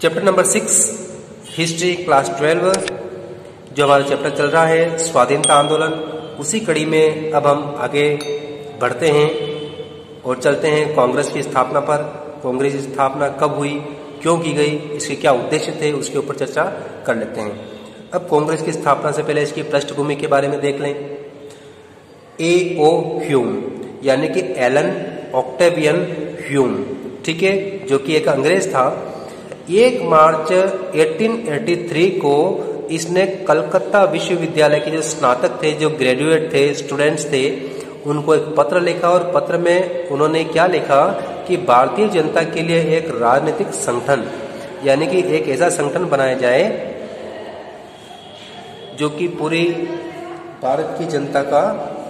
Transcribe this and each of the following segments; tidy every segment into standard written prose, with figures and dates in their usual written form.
Chapter number 6 history class 12 जो हमारा chapter चल रहा है स्वाधीनता आंदोलन, उसी कड़ी में अब हम आगे बढ़ते हैं और चलते हैं कांग्रेस की स्थापना पर। कांग्रेस की स्थापना कब हुई, क्यों की गई, इसके क्या उद्देश्य थे, उसके ऊपर चर्चा कर लेते हैं। अब कांग्रेस की स्थापना से पहले इसकी पृष्ठभूमि के बारे में देख लें। A.O. ह्यूम यानी कि एलन ऑक्टेवियन ह्यूम, ठीक है, जो कि एक अंग्रेज था। 1 मार्च 1883 को इसने कलकत्ता विश्वविद्यालय के जो स्नातक थे, जो ग्रेजुएट थे, स्टूडेंट्स थे, उनको एक पत्र लिखा और पत्र में उन्होंने क्या लिखा कि भारतीय जनता के लिए एक राजनीतिक संगठन यानी कि एक ऐसा संगठन बनाया जाए जो कि पूरी भारत की जनता का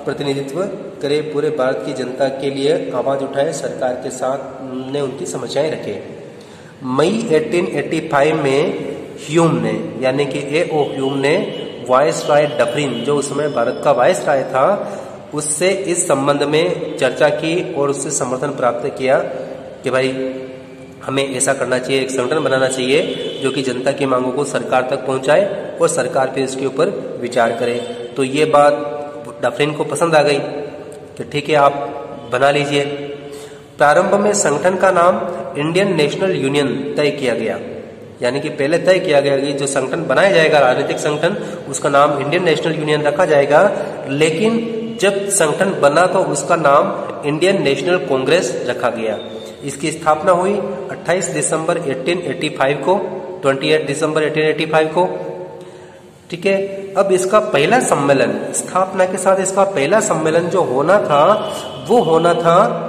प्रतिनिधित्व करे, पूरे भारत की जनता के लिए आवाज उठाए, सरकार के साथ ने उनकी समस्याएं रखे। मई 1885 में ह्यूम ने यानी कि A.O. ह्यूम ने वायसराय डफरिन, जो उस समय भारत का वायसराय था, उससे इस संबंध में चर्चा की और उससे समर्थन प्राप्त किया कि भाई हमें ऐसा करना चाहिए, एक संगठन बनाना चाहिए जो कि जनता की मांगों को सरकार तक पहुंचाए और सरकार फिर इसके ऊपर विचार करे। तो ये बात डफरिन को पसंद आ गई कि ठीक है, आप बना लीजिए। प्रारंभ में संगठन का नाम इंडियन नेशनल यूनियन तय किया गया, यानी कि पहले तय किया गया कि जो संगठन बनाया जाएगा, राजनीतिक संगठन, उसका नाम इंडियन नेशनल यूनियन रखा जाएगा। लेकिन जब संगठन बना तो उसका नाम इंडियन नेशनल कांग्रेस रखा गया। इसकी स्थापना हुई 28 दिसंबर 1885 को, 28 दिसंबर 1885 को, ठीक है। अब इसका पहला सम्मेलन, स्थापना के साथ इसका पहला सम्मेलन जो होना था वो होना था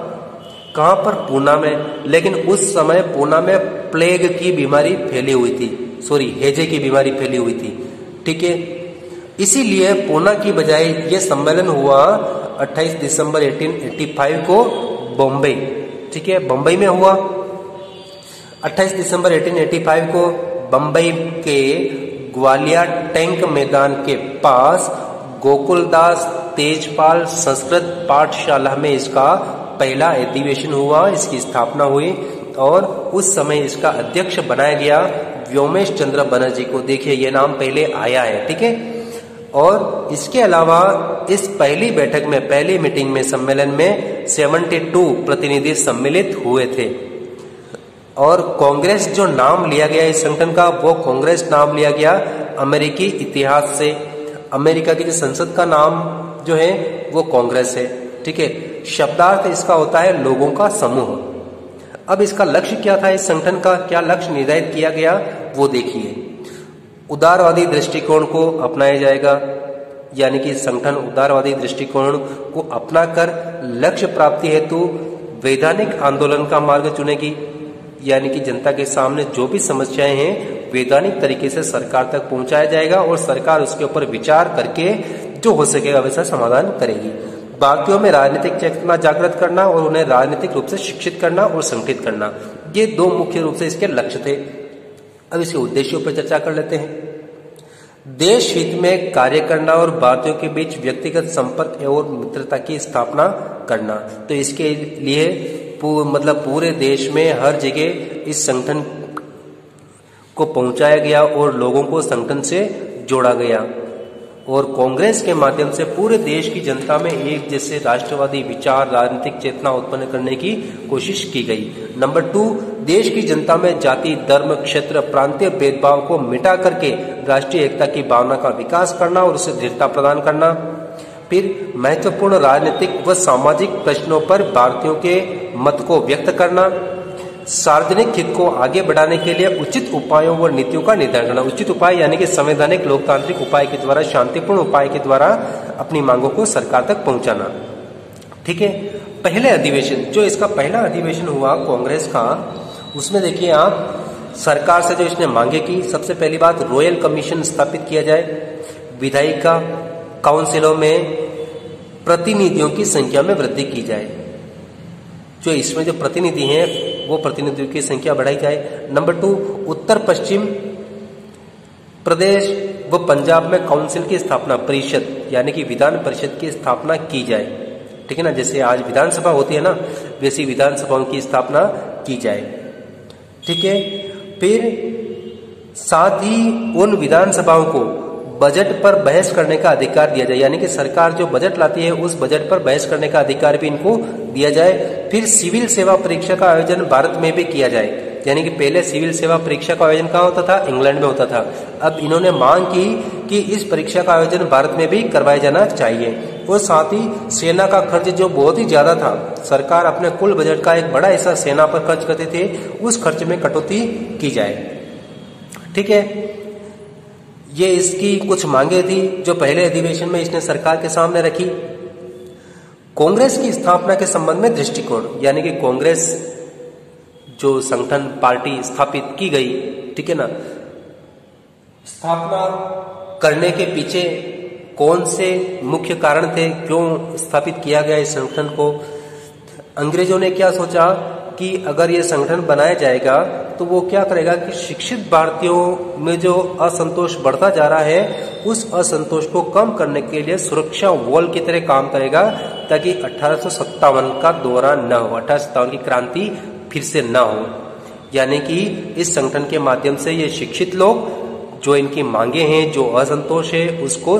कहां पर, पूना में। लेकिन उस समय पूना में प्लेग की बीमारी फैली हुई थी, हैजे की बीमारी फैली हुई थी, ठीक है। इसीलिए पूना की बजाय ये सम्मेलन हुआ 28 दिसंबर 1885 को बॉम्बे, ठीक है, बम्बई में हुआ। 28 दिसंबर 1885 को बम्बई के ग्वालियर टैंक मैदान के पास गोकुलदास तेजपाल संस्कृत पाठशाला में इसका पहला अधिवेशन हुआ, इसकी स्थापना हुई और उस समय इसका अध्यक्ष बनाया गया व्योमेश चंद्र बनर्जी को। देखिए ये नाम पहले आया है, ठीक है। और इसके अलावा इस पहली बैठक में, पहली मीटिंग में, सम्मेलन में 72 प्रतिनिधि सम्मिलित हुए थे। और कांग्रेस जो नाम लिया गया इस संगठन का, वो कांग्रेस नाम लिया गया अमेरिकी इतिहास से। अमेरिका की जो संसद का नाम जो है वो कांग्रेस है, ठीक है। शब्दार्थ इसका होता है लोगों का समूह। अब इसका लक्ष्य क्या था, इस संगठन का क्या लक्ष्य निर्धारित किया गया वो देखिए। उदारवादी दृष्टिकोण को अपनाया जाएगा, यानी कि संगठन उदारवादी दृष्टिकोण को अपनाकर लक्ष्य प्राप्ति हेतु वैधानिक आंदोलन का मार्ग चुनेगी, यानी कि जनता के सामने जो भी समस्याएं हैं वैधानिक तरीके से सरकार तक पहुंचाया जाएगा और सरकार उसके ऊपर विचार करके जो हो सकेगा वैसा समाधान करेगी। भारतीयों में राजनीतिक चेतना जागृत करना और उन्हें राजनीतिक रूप से शिक्षित करना और संगठित करना, ये 2 मुख्य रूप से इसके लक्ष्य थे। अब इसके उद्देश्यों पर चर्चा कर लेते हैं। देश हित में कार्य करना और भारतीयों के बीच व्यक्तिगत संपर्क और मित्रता की स्थापना करना। तो इसके लिए पूरे देश में हर जगह इस संगठन को पहुंचाया गया और लोगों को संगठन से जोड़ा गया और कांग्रेस के माध्यम से पूरे देश की जनता में एक जैसे राष्ट्रवादी विचार, राजनीतिक चेतना उत्पन्न करने की कोशिश की गई। नंबर 2, देश की जनता में जाति, धर्म, क्षेत्र, प्रांतीय भेदभाव को मिटा करके राष्ट्रीय एकता की भावना का विकास करना और उसे दृढ़ता प्रदान करना। फिर महत्वपूर्ण राजनीतिक व सामाजिक प्रश्नों पर भारतीयों के मत को व्यक्त करना। सार्वजनिक हित को आगे बढ़ाने के लिए उचित उपायों व नीतियों का निर्धारण करना। उचित उपाय यानी कि संवैधानिक लोकतांत्रिक उपाय के द्वारा, शांतिपूर्ण उपाय के द्वारा अपनी मांगों को सरकार तक पहुंचाना, ठीक है। पहले अधिवेशन, जो इसका पहला अधिवेशन हुआ कांग्रेस का, उसमें देखिए आप सरकार से जो इसने मांगे की, सबसे पहली बात रॉयल कमीशन स्थापित किया जाए, विधायिका काउंसिलों में प्रतिनिधियों की संख्या में वृद्धि की जाए, जो इसमें जो प्रतिनिधि हैं वो प्रतिनिधियों की संख्या बढ़ाई जाए। नंबर 2, उत्तर पश्चिम प्रदेश व पंजाब में काउंसिल की स्थापना, परिषद यानी कि विधान परिषद की स्थापना की जाए, ठीक है ना। जैसे आज विधानसभा होती है ना, वैसी विधानसभाओं की स्थापना की जाए, ठीक है। फिर साथ ही उन विधानसभाओं को बजट पर बहस करने का अधिकार दिया जाए, यानी कि सरकार जो बजट लाती है उस बजट पर बहस करने का अधिकार भी इनको दिया जाए। फिर सिविल सेवा परीक्षा का आयोजन भारत में भी किया जाए, यानी कि पहले सिविल सेवा परीक्षा का आयोजन कहाँ होता था? इंग्लैंड में होता था। अब इन्होंने मांग की कि इस परीक्षा का आयोजन भारत में भी करवाया जाना चाहिए। और साथ ही सेना का खर्च जो बहुत ही ज्यादा था, सरकार अपने कुल बजट का एक बड़ा हिस्सा सेना पर खर्च करते थे, उस खर्च में कटौती की जाए। ठीक है, ये इसकी कुछ मांगे थी जो पहले अधिवेशन में इसने सरकार के सामने रखी। कांग्रेस की स्थापना के संबंध में दृष्टिकोण, यानी कि कांग्रेस जो संगठन पार्टी स्थापित की गई, ठीक है ना, स्थापना करने के पीछे कौन से मुख्य कारण थे, क्यों स्थापित किया गया इस संगठन को? अंग्रेजों ने क्या सोचा कि अगर ये संगठन बनाया जाएगा तो वो क्या करेगा कि शिक्षित भारतीयों में जो असंतोष बढ़ता जा रहा है उस असंतोष को कम करने के लिए सुरक्षा वॉल की तरह काम करेगा, ताकि 1857 का दौरा न हो, 1857 की क्रांति फिर से न हो। यानी कि इस संगठन के माध्यम से ये शिक्षित लोग जो इनकी मांगे हैं, जो असंतोष है, उसको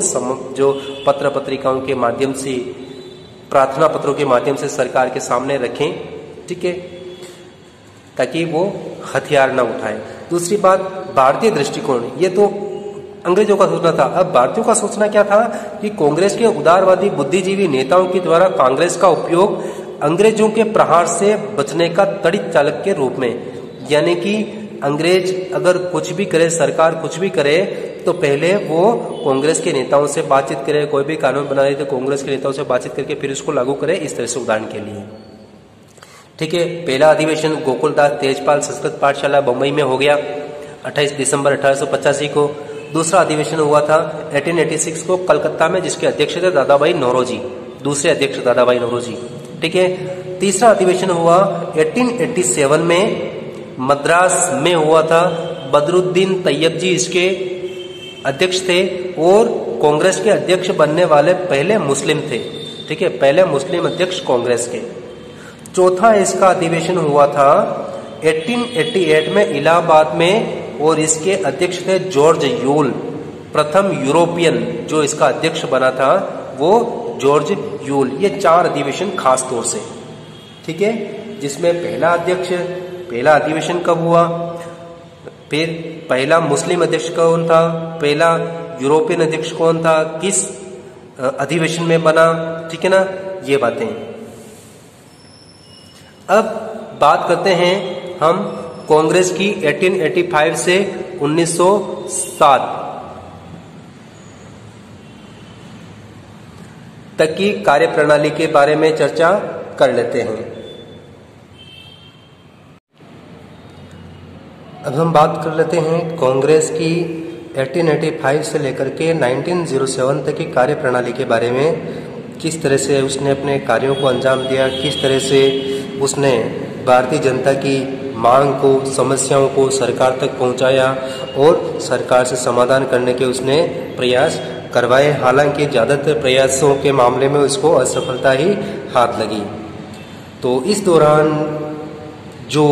जो पत्र पत्रिकाओं के माध्यम से, प्रार्थना पत्रों के माध्यम से सरकार के सामने रखें, ठीक है, ताकि वो हथियार न उठाए। दूसरी बात, भारतीय दृष्टिकोण, ये तो अंग्रेजों का सोचना था। अब भारतीयों का सोचना क्या था कि कांग्रेस के उदारवादी बुद्धिजीवी नेताओं के द्वारा कांग्रेस का उपयोग अंग्रेजों के प्रहार से बचने का तड़ित चालक के रूप में, यानी कि अंग्रेज अगर कुछ भी करे, सरकार कुछ भी करे, तो पहले वो कांग्रेस के नेताओं से बातचीत करे, कोई भी कानून बनाए तो कांग्रेस के नेताओं से बातचीत करके फिर उसको लागू करे, इस तरह से उदाहरण के लिए। ठीक है, पहला अधिवेशन गोकुलदास तेजपाल संस्कृत पाठशाला बम्बई में हो गया 28 दिसंबर 1885 को। दूसरा अधिवेशन हुआ था 1886 को कलकत्ता में, जिसके अध्यक्ष थे दादाभाई नौरोजी, दूसरे अध्यक्ष दादाभाई नौरोजी। ठीक है, तीसरा अधिवेशन हुआ 1887 में मद्रास में हुआ था, बदरुद्दीन तैयब जी इसके अध्यक्ष थे और कांग्रेस के अध्यक्ष बनने वाले पहले मुस्लिम थे। ठीक है, पहले मुस्लिम अध्यक्ष कांग्रेस के। चौथा इसका अधिवेशन हुआ था 1888 में इलाहाबाद में और इसके अध्यक्ष थे जॉर्ज यूल, प्रथम यूरोपियन जो इसका अध्यक्ष बना था वो जॉर्ज यूल। ये 4 अधिवेशन खास तौर से, ठीक है, जिसमें पहला अधिवेशन कब हुआ, फिर पहला मुस्लिम अध्यक्ष कौन था, पहला यूरोपियन अध्यक्ष कौन था, किस अधिवेशन में बना, ठीक है ना, ये बातें। अब बात करते हैं हम कांग्रेस की 1885 से 1907 तक की कार्यप्रणाली के बारे में चर्चा कर लेते हैं। अब हम बात कर लेते हैं कांग्रेस की 1885 से लेकर के 1907 तक की कार्यप्रणाली के बारे में। किस तरह से उसने अपने कार्यों को अंजाम दिया, किस तरह से उसने भारतीय जनता की मांग को, समस्याओं को सरकार तक पहुंचाया और सरकार से समाधान करने के उसने प्रयास करवाए। हालांकि ज़्यादातर प्रयासों के मामले में उसको असफलता ही हाथ लगी। तो इस दौरान जो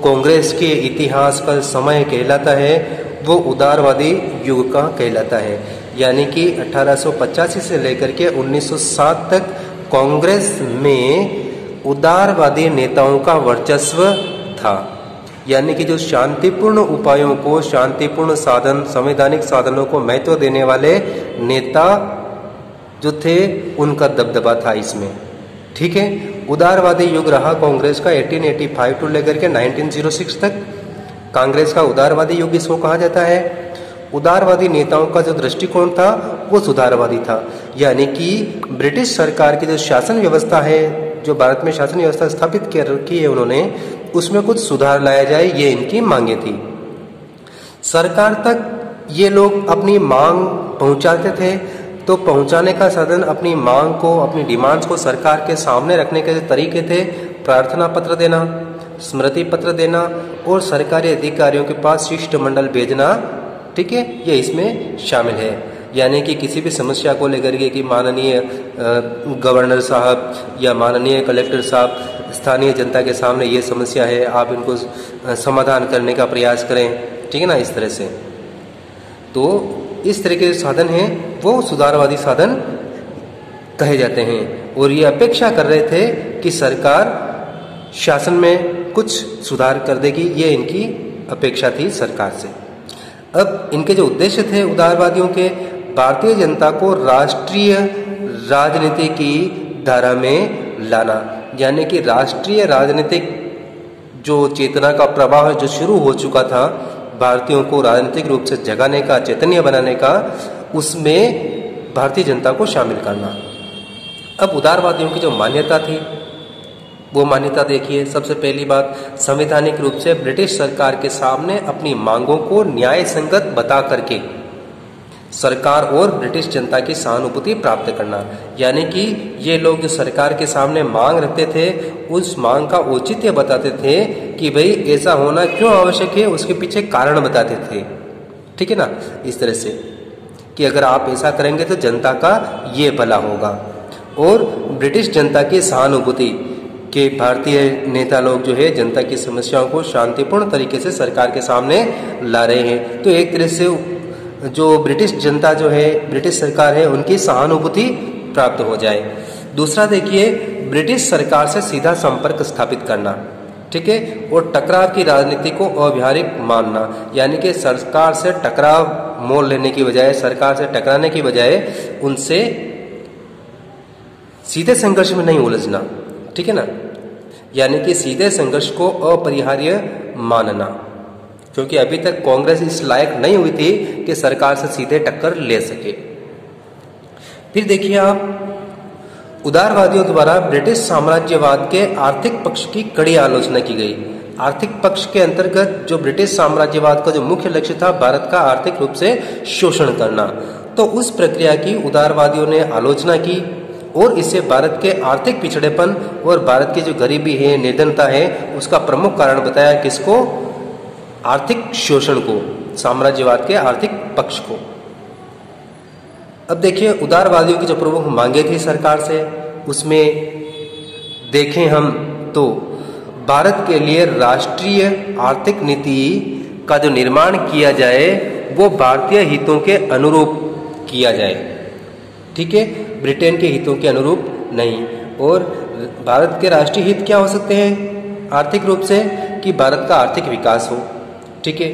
कांग्रेस के इतिहास का समय कहलाता है वो उदारवादी युग का कहलाता है, यानी कि 1885 से लेकर के 1907 तक कांग्रेस में उदारवादी नेताओं का वर्चस्व था। यानी कि जो शांतिपूर्ण उपायों को, शांतिपूर्ण साधन, संवैधानिक साधनों को महत्व देने वाले नेता जो थे उनका दबदबा था इसमें। ठीक है, उदारवादी युग रहा कांग्रेस का 1885 टू लेकर के 1906 तक। कांग्रेस का उदारवादी युग इसको कहा जाता है। उदारवादी नेताओं का जो दृष्टिकोण था वो सुधारवादी था, यानी कि ब्रिटिश सरकार की जो शासन व्यवस्था है, जो भारत में शासन व्यवस्था स्थापित की है उन्होंने, उसमें कुछ सुधार लाया जाए, ये इनकी मांगे थी। सरकार तक ये लोग अपनी मांग पहुंचाते थे, तो पहुंचाने का साधन अपनी मांग को, अपनी डिमांड्स को सरकार के सामने रखने के तरीके थे प्रार्थना पत्र देना, स्मृति पत्र देना और सरकारी अधिकारियों के पास शिष्टमंडल भेजना। ठीक है, ये इसमें शामिल है। यानी कि किसी भी समस्या को लेकर के कि माननीय गवर्नर साहब या माननीय कलेक्टर साहब स्थानीय जनता के सामने ये समस्या है, आप इनको समाधान करने का प्रयास करें, ठीक है ना, इस तरह से। तो इस तरह के जो साधन हैं वो सुधारवादी साधन कहे जाते हैं। और ये अपेक्षा कर रहे थे कि सरकार शासन में कुछ सुधार कर देगी, ये इनकी अपेक्षा थी सरकार से। अब इनके जो उद्देश्य थे उदारवादियों के, भारतीय जनता को राष्ट्रीय राजनीति की धारा में लाना, यानी कि राष्ट्रीय राजनीतिक जो चेतना का प्रवाह जो शुरू हो चुका था भारतीयों को राजनीतिक रूप से जगाने का, चैतन्य बनाने का, उसमें भारतीय जनता को शामिल करना। अब उदारवादियों की जो मान्यता थी वो मान्यता देखिए। सबसे पहली बात, संवैधानिक रूप से ब्रिटिश सरकार के सामने अपनी मांगों को न्याय संगत बता करके सरकार और ब्रिटिश जनता की सहानुभूति प्राप्त करना, यानी कि ये लोग जो सरकार के सामने मांग रखते थे उस मांग का औचित्य बताते थे कि भाई ऐसा होना क्यों आवश्यक है, उसके पीछे कारण बताते थे, ठीक है ना, इस तरह से कि अगर आप ऐसा करेंगे तो जनता का ये भला होगा। और ब्रिटिश जनता की सहानुभूति कि भारतीय नेता लोग जो है जनता की समस्याओं को शांतिपूर्ण तरीके से सरकार के सामने ला रहे हैं, तो एक तरह से जो ब्रिटिश जनता जो है, ब्रिटिश सरकार है, उनकी सहानुभूति प्राप्त हो जाए। दूसरा देखिए, ब्रिटिश सरकार से सीधा संपर्क स्थापित करना, ठीक है, और टकराव की राजनीति को अव्यावहारिक मानना, यानी कि सरकार से टकराव मोल लेने की बजाय, सरकार से टकराने की बजाय उनसे सीधे संघर्ष में नहीं उलझना, ठीक है ना, यानी कि सीधे संघर्ष को अपरिहार्य मानना, क्योंकि अभी तक कांग्रेस इस लायक नहीं हुई थी कि सरकार से सीधे टक्कर ले सके। फिर देखिए आप, उदारवादियों द्वारा ब्रिटिश साम्राज्यवाद के आर्थिक पक्ष की कड़ी आलोचना की गई। आर्थिक पक्ष के अंतर्गत जो ब्रिटिश साम्राज्यवाद का जो मुख्य लक्ष्य था भारत का आर्थिक रूप से शोषण करना, तो उस प्रक्रिया की उदारवादियों ने आलोचना की और इससे भारत के आर्थिक पिछड़ेपन और भारत की जो गरीबी है, निर्धनता है, उसका प्रमुख कारण बताया किसको? आर्थिक शोषण को, साम्राज्यवाद के आर्थिक पक्ष को। अब देखिए उदारवादियों की जो प्रमुख मांगे थी सरकार से, उसमें देखें हम तो भारत के लिए राष्ट्रीय आर्थिक नीति का जो निर्माण किया जाए वो भारतीय हितों के अनुरूप किया जाए, ठीक है, ब्रिटेन के हितों के अनुरूप नहीं। और भारत के राष्ट्रीय हित क्या हो सकते हैं आर्थिक रूप से? कि भारत का आर्थिक विकास हो, ठीक है,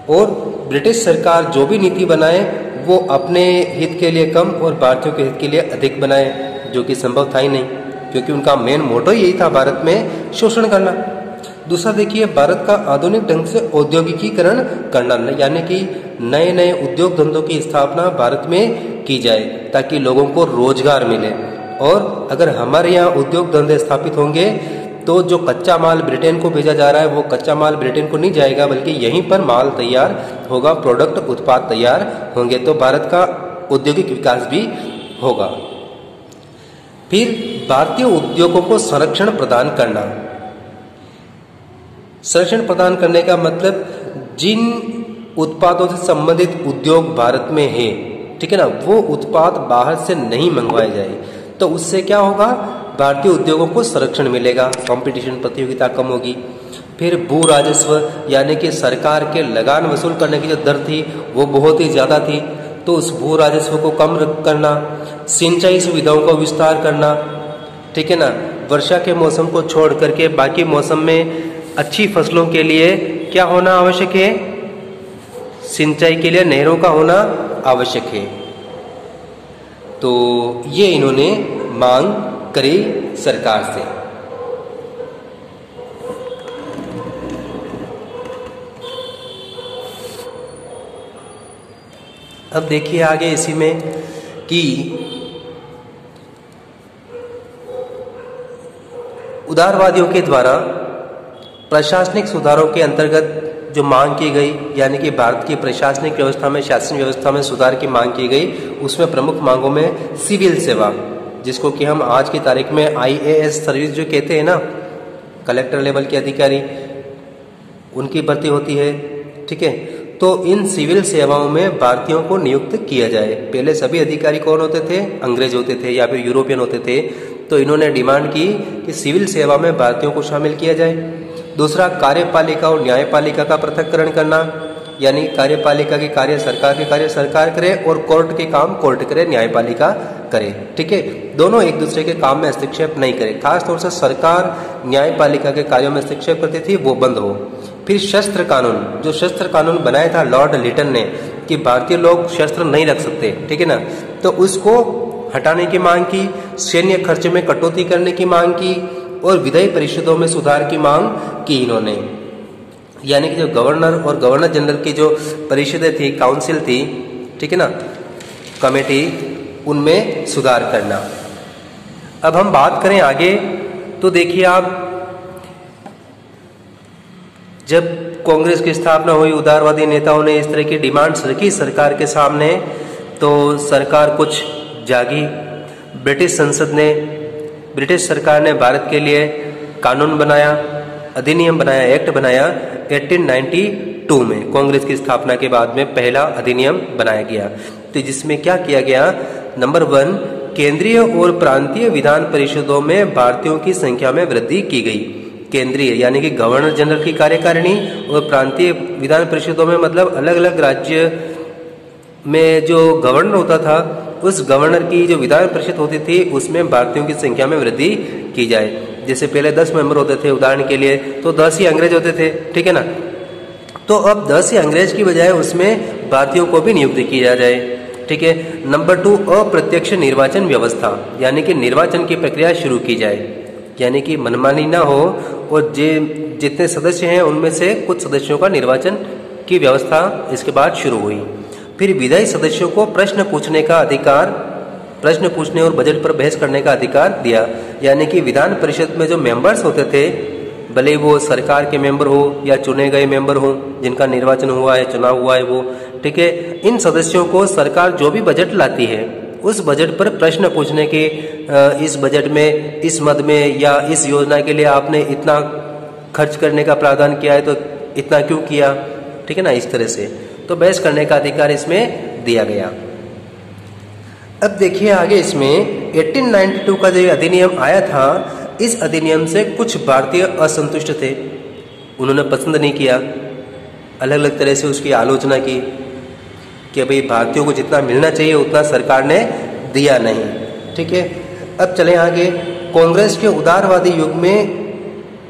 और ब्रिटिश सरकार जो भी नीति बनाए वो अपने हित के लिए कम और भारतीयों के हित के लिए अधिक बनाए, जो कि संभव था ही नहीं, क्योंकि उनका मेन मोटो यही था भारत में शोषण करना। दूसरा देखिए, भारत का आधुनिक ढंग से औद्योगिकीकरण करना, यानी कि नए नए उद्योग धंधों की स्थापना भारत में की जाए ताकि लोगों को रोजगार मिले। और अगर हमारे यहाँ उद्योग धंधे स्थापित होंगे तो जो कच्चा माल ब्रिटेन को भेजा जा रहा है वो कच्चा माल ब्रिटेन को नहीं जाएगा, बल्कि यहीं पर माल तैयार होगा, प्रोडक्ट उत्पाद तैयार होंगे, तो भारत का औद्योगिक विकास भी होगा। फिर भारतीय उद्योगों को संरक्षण प्रदान करना। संरक्षण प्रदान करने का मतलब जिन उत्पादों से संबंधित उद्योग भारत में है, ठीक है ना, वो उत्पाद बाहर से नहीं मंगवाए जाए, तो उससे क्या होगा? भारतीय उद्योगों को संरक्षण मिलेगा, कंपटीशन प्रतियोगिता कम होगी। फिर भू राजस्व, यानी कि सरकार के लगान वसूल करने की जो दर थी वो बहुत ही ज़्यादा थी, तो उस भू राजस्व को कम करना। सिंचाई सुविधाओं का विस्तार करना, ठीक है ना, वर्षा के मौसम को छोड़ करके बाकी मौसम में अच्छी फसलों के लिए क्या होना आवश्यक है? सिंचाई के लिए नहरों का होना आवश्यक है। तो ये इन्होंने मांग करी सरकार से। अब देखिए आगे इसी में कि उदारवादियों के द्वारा प्रशासनिक सुधारों के अंतर्गत जो मांग की गई, यानी कि भारत की प्रशासनिक व्यवस्था में, शासन व्यवस्था में सुधार की मांग की गई, उसमें प्रमुख मांगों में सिविल सेवा, जिसको कि हम आज की तारीख में IAS सर्विस जो कहते हैं ना, कलेक्टर लेवल के अधिकारी, उनकी भर्ती होती है, ठीक है। तो इन सिविल सेवाओं में भारतीयों को नियुक्त किया जाए। पहले सभी अधिकारी कौन होते थे? अंग्रेज होते थे या फिर यूरोपियन होते थे। तो इन्होंने डिमांड की कि सिविल सेवा में भारतीयों को शामिल किया जाए। दूसरा, कार्यपालिका और न्यायपालिका का पृथक्करण करना, यानी कार्यपालिका के कार्य सरकार करे और कोर्ट के काम कोर्ट करे, न्यायपालिका करे। ठीक है, दोनों एक दूसरे के काम में हस्तक्षेप नहीं करे। खासतौर से सरकार न्यायपालिका के कार्यों में हस्तक्षेप करती थी, वो बंद हो। फिर शस्त्र कानून, जो शस्त्र कानून बनाया था लॉर्ड लिटन ने कि भारतीय लोग शस्त्र नहीं रख सकते, ठीक है ना, तो उसको हटाने की मांग की, सैन्य खर्च में कटौती करने की मांग की और विधायी परिषदों में सुधार की मांग की इन्होंने। यानी कि जो गवर्नर और गवर्नर जनरल की जो परिषदें थी, काउंसिल थी, ठीक है ना, कमेटी, उनमें सुधार करना। अब हम बात करें आगे तो देखिए आप, जब कांग्रेस की स्थापना हुई, उदारवादी नेताओं ने इस तरह की डिमांड्स रखी सरकार के सामने, तो सरकार कुछ जागी। ब्रिटिश संसद ने, ब्रिटिश सरकार ने भारत के लिए कानून बनाया, अधिनियम बनाया, एक्ट बनाया 1892 में। कांग्रेस की स्थापना के बाद में पहला अधिनियम बनाया गया। तो जिसमें क्या किया गया, नंबर 1, केंद्रीय और प्रांतीय विधान परिषदों में भारतीयों की संख्या में वृद्धि की गई। केंद्रीय यानी कि गवर्नर जनरल की कार्यकारिणी, और प्रांतीय विधान परिषदों में मतलब अलग अलग राज्य में जो गवर्नर होता था, उस गवर्नर की जो विधान परिषद होती थी उसमें भारतीयों की संख्या में वृद्धि की जाए। जैसे पहले 10 मेंबर होते थे उदाहरण के लिए, तो 10 ही अंग्रेज होते थे, ठीक है ना, तो अब 10 ही अंग्रेज की बजाय उसमें भारतीयों को भी नियुक्त किया जाए। ठीक है। नंबर 2, अप्रत्यक्ष निर्वाचन व्यवस्था, यानी कि निर्वाचन की प्रक्रिया शुरू की जाए, यानी कि मनमानी ना हो और जितने सदस्य हैं उनमें से कुछ सदस्यों का निर्वाचन की व्यवस्था इसके बाद शुरू हुई। फिर विधायी सदस्यों को प्रश्न पूछने का अधिकार, प्रश्न पूछने और बजट पर बहस करने का अधिकार दिया, यानी कि विधान परिषद में जो मेंबर्स होते थे, भले वो सरकार के मेंबर हो या चुने गए मेंबर हो जिनका निर्वाचन हुआ है, चुनाव हुआ है वो, ठीक है, इन सदस्यों को सरकार जो भी बजट लाती है उस बजट पर प्रश्न पूछने के, इस बजट में, इस मद में या इस योजना के लिए आपने इतना खर्च करने का प्रावधान किया है तो इतना क्यों किया, ठीक है ना, इस तरह से तो बहस करने का अधिकार इसमें दिया गया। अब देखिए आगे इसमें 1892 का जो अधिनियम आया था, इस अधिनियम से कुछ भारतीय असंतुष्ट थे, उन्होंने पसंद नहीं किया, अलग अलग तरह से उसकी आलोचना की कि भाई भारतीयों को जितना मिलना चाहिए उतना सरकार ने दिया नहीं। ठीक है। अब चलें आगे। कांग्रेस के उदारवादी युग में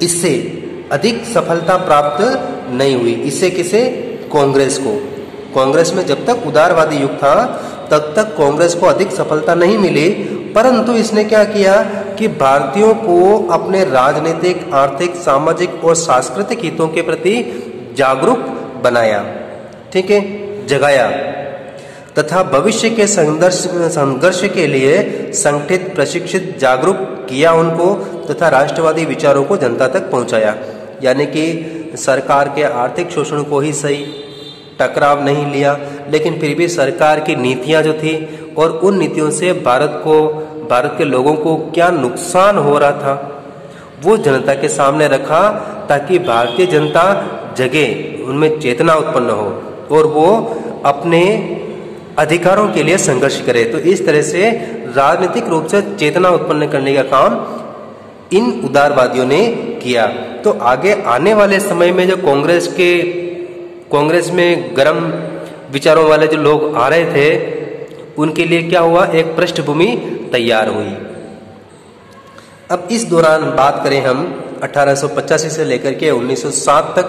इससे अधिक सफलता प्राप्त नहीं हुई। इससे किसे? कांग्रेस को। कांग्रेस में जब तक उदारवादी युग था तब तक कांग्रेस को अधिक सफलता नहीं मिली, परंतु इसने क्या किया कि भारतीयों को अपने राजनीतिक, आर्थिक, सामाजिक और सांस्कृतिक हितों के प्रति जागरूक बनाया, ठीक है, जगाया, तथा भविष्य के संघर्ष के लिए संगठित, प्रशिक्षित, जागरूक किया उनको, तथा राष्ट्रवादी विचारों को जनता तक पहुंचाया। यानी कि सरकार के आर्थिक शोषण को ही सही, टकराव नहीं लिया, लेकिन फिर भी सरकार की नीतियां जो थी और उन नीतियों से भारत के लोगों को क्या नुकसान हो रहा था वो जनता के सामने रखा, ताकि भारतीय जनता जगे, उनमें चेतना उत्पन्न हो और वो अपने अधिकारों के लिए संघर्ष करे। तो इस तरह से राजनीतिक रूप से चेतना उत्पन्न करने का काम इन उदारवादियों ने किया। तो आगे आने वाले समय में जो कांग्रेस में गर्म विचारों वाले जो लोग आ रहे थे, उनके लिए क्या हुआ, एक पृष्ठभूमि तैयार हुई। अब इस दौरान बात करें हम 1885 से लेकर के 1907 तक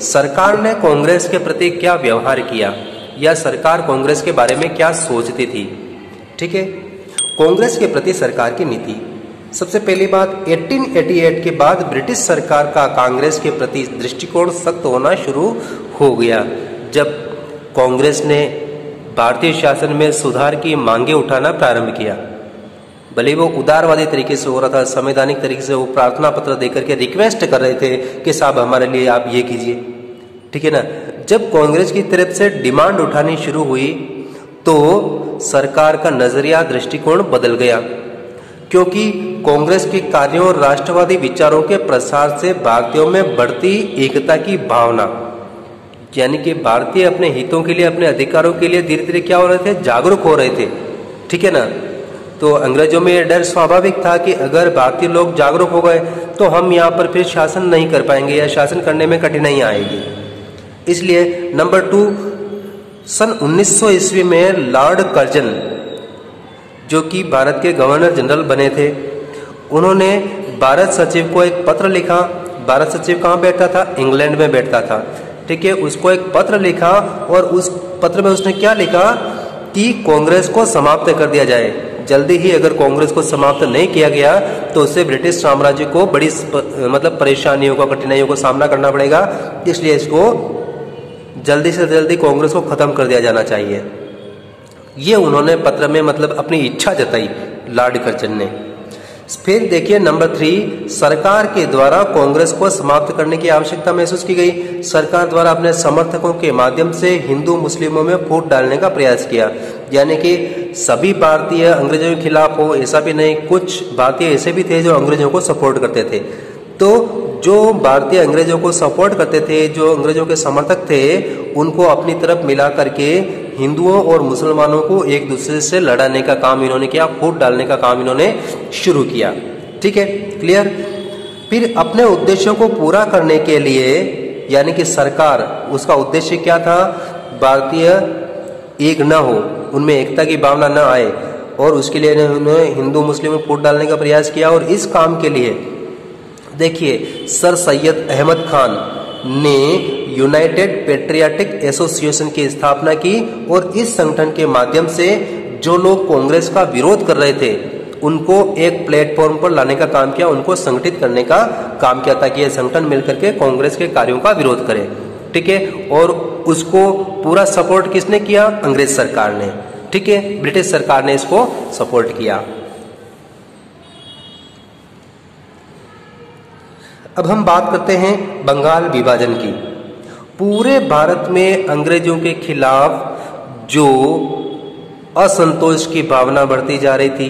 सरकार ने कांग्रेस के प्रति क्या व्यवहार किया या सरकार कांग्रेस के बारे में क्या सोचती थी। ठीक है। कांग्रेस के प्रति सरकार की नीति, सबसे पहली बात, 1888 के बाद ब्रिटिश सरकार का कांग्रेस के प्रति दृष्टिकोण सख्त होना शुरू हो गया, जब कांग्रेस ने भारतीय शासन में सुधार की मांगे उठाना प्रारंभ किया। भले वो उदारवादी तरीके से हो रहा था, संवैधानिक तरीके से वो प्रार्थना पत्र देकर के रिक्वेस्ट कर रहे थे कि साहब हमारे लिए आप ये कीजिए, ठीक है ना। जब कांग्रेस की तरफ से डिमांड उठानी शुरू हुई तो सरकार का नजरिया, दृष्टिकोण बदल गया, क्योंकि कांग्रेस के कार्यों और राष्ट्रवादी विचारों के प्रसार से भारतीयों में बढ़ती एकता की भावना, यानी कि भारतीय अपने हितों के लिए, अपने अधिकारों के लिए धीरे धीरे क्या हो रहे थे, जागरूक हो रहे थे, ठीक है ना। तो अंग्रेजों में यह डर स्वाभाविक था कि अगर भारतीय लोग जागरूक हो गए तो हम यहाँ पर फिर शासन नहीं कर पाएंगे या शासन करने में कठिनाई आएगी। इसलिए नंबर 2, सन 1900 ईस्वी में लॉर्ड कर्जन जो कि भारत के गवर्नर जनरल बने थे, उन्होंने भारत सचिव को एक पत्र लिखा। भारत सचिव कहाँ बैठता था? इंग्लैंड में बैठता था। ठीक है, उसको एक पत्र लिखा और उस पत्र में उसने क्या लिखा कि कांग्रेस को समाप्त कर दिया जाए। जल्दी ही अगर कांग्रेस को समाप्त नहीं किया गया तो उससे ब्रिटिश साम्राज्य को बड़ी परेशानियों का, कठिनाइयों का सामना करना पड़ेगा। इसलिए इसको जल्दी से जल्दी कांग्रेस को खत्म कर दिया जाना चाहिए। ये उन्होंने पत्र में अपनी इच्छा जताई लॉर्ड कर्जन ने। फिर देखिए नंबर 3, सरकार के द्वारा कांग्रेस को समाप्त करने की आवश्यकता महसूस की गई। सरकार द्वारा अपने समर्थकों के माध्यम से हिंदू मुस्लिमों में फूट डालने का प्रयास किया। यानी कि सभी भारतीय अंग्रेजों के खिलाफ हो ऐसा भी नहीं, कुछ भारतीय ऐसे भी थे जो अंग्रेजों को सपोर्ट करते थे। तो जो भारतीय अंग्रेजों को सपोर्ट करते थे, जो अंग्रेजों के समर्थक थे, उनको अपनी तरफ मिला करके हिंदुओं और मुसलमानों को एक दूसरे से लड़ाने का काम इन्होंने किया, फूट डालने का काम इन्होंने शुरू किया। ठीक है, क्लियर। फिर अपने उद्देश्यों को पूरा करने के लिए, यानी कि सरकार, उसका उद्देश्य क्या था? भारतीय एक न हो, उनमें एकता की भावना न आए, और उसके लिए उन्होंने हिंदू मुस्लिम में फूट डालने का प्रयास किया। और इस काम के लिए देखिए सर सैयद अहमद खान ने यूनाइटेड पेट्रियाटिक एसोसिएशन की स्थापना की और इस संगठन के माध्यम से जो लोग कांग्रेस का विरोध कर रहे थे उनको एक प्लेटफॉर्म पर लाने का काम किया, उनको संगठित करने का काम किया ताकि यह संगठन मिलकर के कांग्रेस के कार्यों का विरोध करे। ठीक है, और उसको पूरा सपोर्ट किसने किया? अंग्रेज सरकार ने। ठीक है, ब्रिटिश सरकार ने इसको सपोर्ट किया। अब हम बात करते हैं बंगाल विभाजन की। पूरे भारत में अंग्रेजों के खिलाफ जो असंतोष की भावना बढ़ती जा रही थी,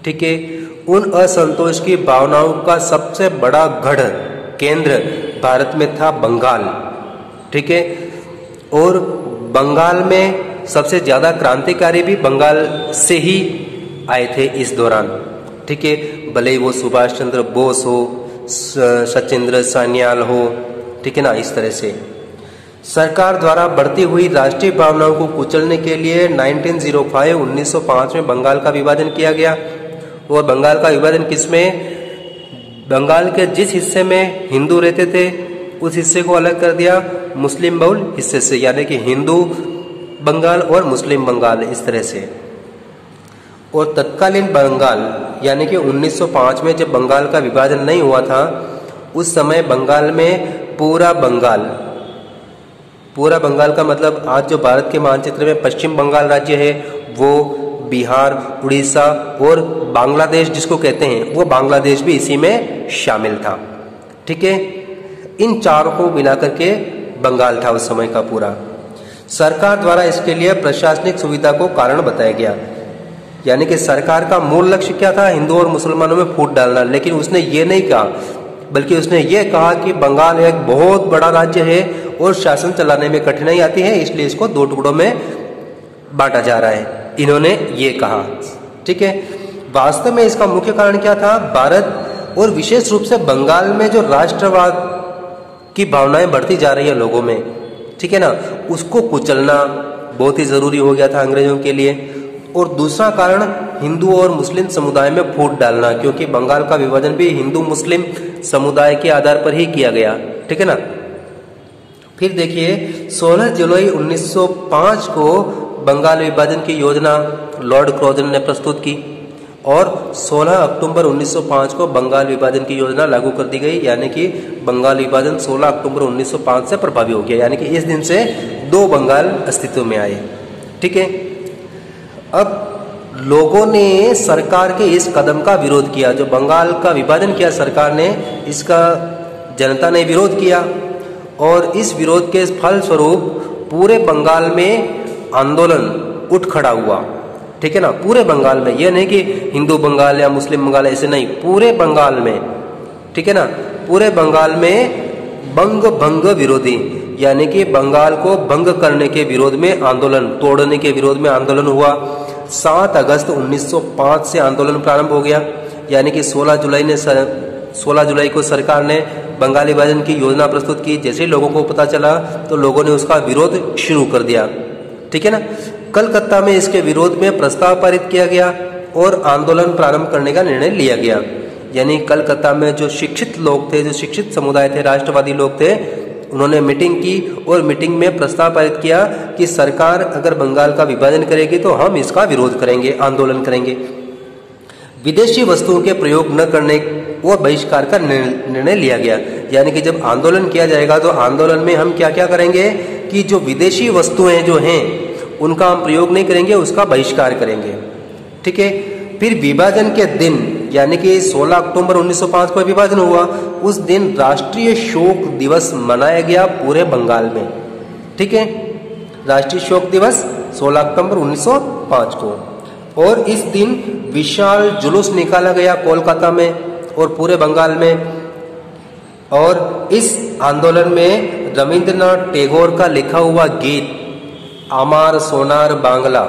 ठीक है, उन असंतोष की भावनाओं का सबसे बड़ा गढ़ केंद्र भारत में था बंगाल। ठीक है, और बंगाल में सबसे ज्यादा क्रांतिकारी भी बंगाल से ही आए थे इस दौरान। ठीक है, भले ही वो सुभाष चंद्र बोस हो, सचिंद्र सान्याल हो, ठीक है ना। इस तरह से सरकार द्वारा बढ़ती हुई राष्ट्रीय भावनाओं को कुचलने के लिए 1905 में बंगाल का विभाजन किया गया। और बंगाल का विभाजन किसमें? बंगाल के जिस हिस्से में हिंदू रहते थे उस हिस्से को अलग कर दिया मुस्लिम बहुल हिस्से से, यानी कि हिंदू बंगाल और मुस्लिम बंगाल, इस तरह से। और तत्कालीन बंगाल यानी कि 1905 में जब बंगाल का विभाजन नहीं हुआ था उस समय बंगाल में पूरा बंगाल का मतलब आज जो भारत के मानचित्र में पश्चिम बंगाल राज्य है वो बिहार, उड़ीसा और बांग्लादेश जिसको कहते हैं वो बांग्लादेश भी इसी में शामिल था। ठीक है, इन चारों को मिलाकर के बंगाल था उस समय का पूरा। सरकार द्वारा इसके लिए प्रशासनिक सुविधा को कारण बताया गया, यानी कि सरकार का मूल लक्ष्य क्या था? हिंदू और मुसलमानों में फूट डालना। लेकिन उसने ये नहीं कहा, बल्कि उसने ये कहा कि बंगाल एक बहुत बड़ा राज्य है और शासन चलाने में कठिनाई आती है, इसलिए इसको 2 टुकड़ों में बांटा जा रहा है, इन्होंने ये कहा। ठीक है, वास्तव में इसका मुख्य कारण क्या था? भारत और विशेष रूप से बंगाल में जो राष्ट्रवाद की भावनाएं बढ़ती जा रही है लोगों में, ठीक है ना, उसको कुचलना बहुत ही जरूरी हो गया था अंग्रेजों के लिए। और दूसरा कारण हिंदू और मुस्लिम समुदाय में फूट डालना, क्योंकि बंगाल का विभाजन भी हिंदू मुस्लिम समुदाय के आधार पर ही किया गया। ठीक है ना। फिर देखिए 16 जुलाई 1905 को बंगाल विभाजन की योजना लॉर्ड कर्जन ने प्रस्तुत की और 16 अक्टूबर 1905 को बंगाल विभाजन की योजना लागू कर दी गई, यानी कि बंगाल विभाजन 16 अक्टूबर 1905 से प्रभावी हो गया, यानी कि इस दिन से 2 बंगाल अस्तित्व में आए। ठीक है, अब लोगों ने सरकार के इस कदम का विरोध किया, जो बंगाल का विभाजन किया सरकार ने, इसका जनता ने विरोध किया और इस विरोध के फलस्वरूप पूरे बंगाल में आंदोलन उठ खड़ा हुआ। ठीक है ना, पूरे बंगाल में, यह नहीं कि हिंदू बंगाल या मुस्लिम बंगाल, ऐसे नहीं, पूरे बंगाल में। ठीक है ना, पूरे बंगाल में बंग भंग विरोधी, यानी कि बंगाल को भंग करने के विरोध में आंदोलन, तोड़ने के विरोध में आंदोलन हुआ। 7 अगस्त 1905 से आंदोलन प्रारंभ हो गया, यानी कि 16 जुलाई को सरकार ने बंगाल विभाजन की योजना प्रस्तुत की। जैसे लोगों को पता चला तो लोगों ने उसका विरोध शुरू कर दिया, ठीक है ना। कलकत्ता में इसके विरोध में प्रस्ताव पारित किया गया और आंदोलन प्रारंभ करने का निर्णय लिया गया। यानी कलकत्ता में जो शिक्षित लोग थे, जो शिक्षित समुदाय थे, राष्ट्रवादी लोग थे, उन्होंने मीटिंग की और मीटिंग में प्रस्ताव पारित किया कि सरकार अगर बंगाल का विभाजन करेगी तो हम इसका विरोध करेंगे, आंदोलन करेंगे। विदेशी वस्तुओं के प्रयोग न करने और बहिष्कार का निर्णय लिया गया। यानी कि जब आंदोलन किया जाएगा तो आंदोलन में हम क्या क्या करेंगे कि जो विदेशी वस्तुएं जो हैं उनका हम प्रयोग नहीं करेंगे, उसका बहिष्कार करेंगे, ठीक है। फिर विभाजन के दिन, यानी कि 16 अक्टूबर 1905 को विभाजन हुआ, उस दिन राष्ट्रीय शोक दिवस मनाया गया पूरे बंगाल में, ठीक है। राष्ट्रीय शोक दिवस 16 अक्टूबर 1905 को, और इस दिन विशाल जुलूस निकाला गया कोलकाता में और पूरे बंगाल में। और इस आंदोलन में रविंद्रनाथ टैगोर का लिखा हुआ गीत आमार सोनार बांग्ला,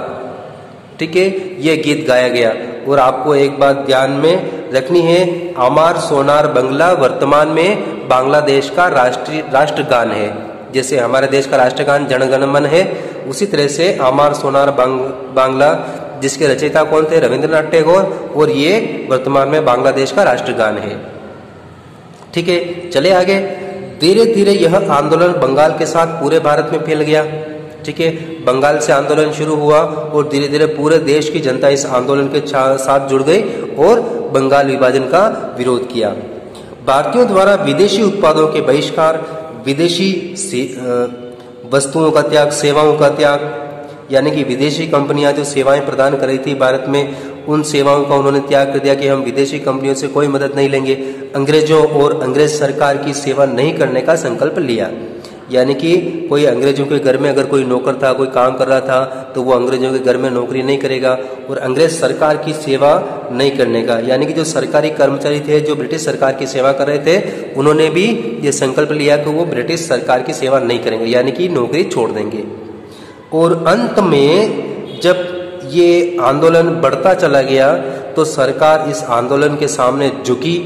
ठीक है, ये गीत गाया गया। और आपको एक बात ध्यान में रखनी है, आमार सोनार बांग्ला वर्तमान में बांग्लादेश का राष्ट्रगान है। जैसे हमारे देश का राष्ट्रगान जन गण मन है, उसी तरह से आमार सोनार बांग्ला, जिसके रचयिता कौन थे? रविंद्रनाथ टैगोर, और ये वर्तमान में बांग्लादेश का राष्ट्रगान है, ठीक है। चले आगे। धीरे धीरे यह आंदोलन बंगाल के साथ पूरे भारत में फैल गया, ठीक है। बंगाल से आंदोलन शुरू हुआ और धीरे धीरे पूरे देश की जनता इस आंदोलन के साथ जुड़ गई और बंगाल विभाजन का विरोध किया। भारतीयों द्वारा विदेशी उत्पादों के बहिष्कार, विदेशी वस्तुओं का त्याग, सेवाओं का त्याग, यानी कि विदेशी कंपनियां जो सेवाएं प्रदान कर रही थी भारत में, उन सेवाओं का उन्होंने त्याग कर दिया कि हम विदेशी कंपनियों से कोई मदद नहीं लेंगे। अंग्रेजों और अंग्रेज सरकार की सेवा नहीं करने का संकल्प लिया। यानी कि कोई अंग्रेजों के घर में अगर कोई नौकर था, कोई काम कर रहा था, तो वो अंग्रेजों के घर में नौकरी नहीं करेगा और अंग्रेज सरकार की सेवा नहीं करने का। यानी कि जो सरकारी कर्मचारी थे, जो ब्रिटिश सरकार की सेवा कर रहे थे, उन्होंने भी ये संकल्प लिया कि वो ब्रिटिश सरकार की सेवा नहीं करेंगे, यानी कि नौकरी छोड़ देंगे। और अंत में जब ये आंदोलन बढ़ता चला गया तो सरकार इस आंदोलन के सामने झुकी